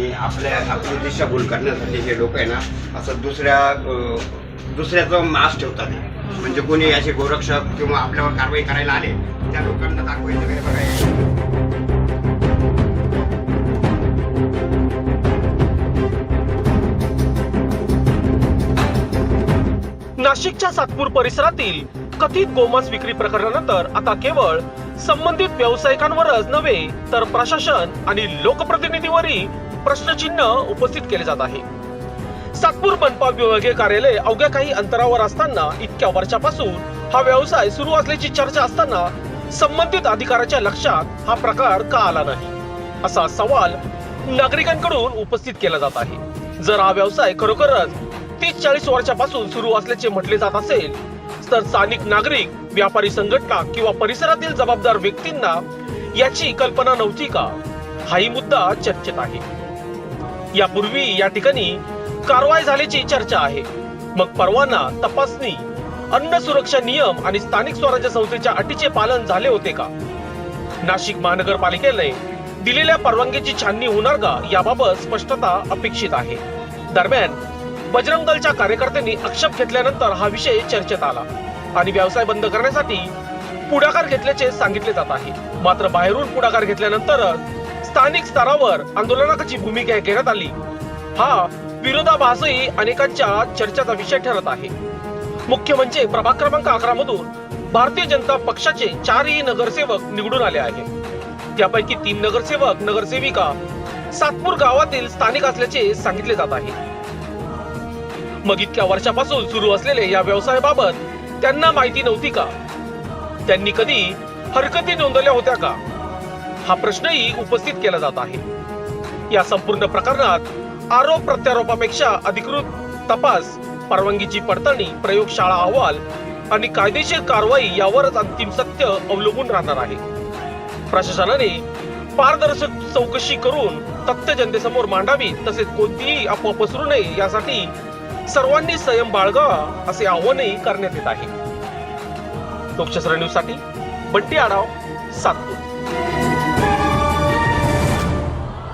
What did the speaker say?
आणि आपली दिशाभूल करण्यासाठी हे लोक आहे ना असं दुसऱ्याचं मास ठेवतात. म्हणजे कोणी असे गोरक्षक किंवा आपल्यावर कारवाई करायला आले त्या लोकांना दाखवायचं काय बघायचं. नाशिकच्या सातपूर परिसरातील कथित गोमांस विक्री प्रकरणानंतर आता केवळ संबंधित व्यावसायिकांवरच नव्हे तर प्रशासन आणि लोकप्रतिनिधीवरही प्रश्नचिन्ह उपस्थित केले जात आहे. सातपूर मनपा विभागीय कार्यालय अवघ्या काही अंतरावर असताना इतक्या वर्षापासून हा व्यवसाय सुरू असल्याची चर्चा असताना संबंधित अधिकाऱ्याच्या लक्षात हा प्रकार का आला नाही असा सवाल नागरिकांकडून उपस्थित केला जात आहे. जर हा व्यवसाय खरोखरच 30-40 वर्षापासून सुरू असल्याचे म्हटले जात असेल तर स्थानिक नागरिक, व्यापारी संघटना किंवा परिसरातील जबाबदार व्यक्तींना याची कल्पना नव्हती का, हाही मुद्दा चर्चेत आहे. यापूर्वी या ठिकाणी कारवाई झाल्याची चर्चा आहे. मग परवाना, तपासणी, अन्न सुरक्षा नियम आणि स्थानिक स्वराज्य संस्थेच्या अटीचे पालन झाले होते का? नाशिक महानगरपालिकेने दिलेल्या परवानगीची छाननी होणार का याबाबत स्पष्टता अपेक्षित आहे. दरम्यान बजरंग दलच्या कार्यकर्त्यांनी आक्षेप घेतल्यानंतर हा विषय चर्चेत आला आणि व्यवसाय बंद करण्यासाठी पुढाकार घेतल्याचे सांगितले जात आहे. मात्र बाहेरून पुढाकार घेतल्यानंतर स्थानिक स्तरावर आंदोलनाची भूमिका घेण्यात आली. हा विरोधाभासही अनेकांच्या चर्चेचा विषय ठरत आहे. मुख्य म्हणजे प्रभाग क्रमांक 11 मधून भारतीय जनता पक्षाचे 4ही नगरसेवक निवडून आले आहेत. त्यापैकी 3 नगरसेवक, नगरसेविका सातपूर गावातील स्थानिक असल्याचे सांगितले जात आहे. मग इतक्या वर्षापासून सुरू असलेल्या या व्यवसायाबाबत त्यांना माहिती नव्हती का? त्यांनी कधी हरकती नोंदवल्या होत्या का? हा प्रश्नही उपस्थित केला जात आहे. या संपूर्ण प्रकरणात आरोप प्रत्यारोपापेक्षा अधिकृत तपास, परवानगीची पडताळणी, प्रयोगशाळा अहवाल आणि कायदेशीर कारवाई यावरच अंतिम सत्य अवलंबून राहणार आहे. प्रशासनाने पारदर्शक चौकशी करून तथ्य जनतेसमोर मांडावी, तसेच कोणतीही अफवा पसरू नये यासाठी सर्वांनी संयम बाळगावा असे आवाहनही करण्यात येत आहे. लोकशास्त्र न्यूज साठी बंटी आढाव, सातपूर.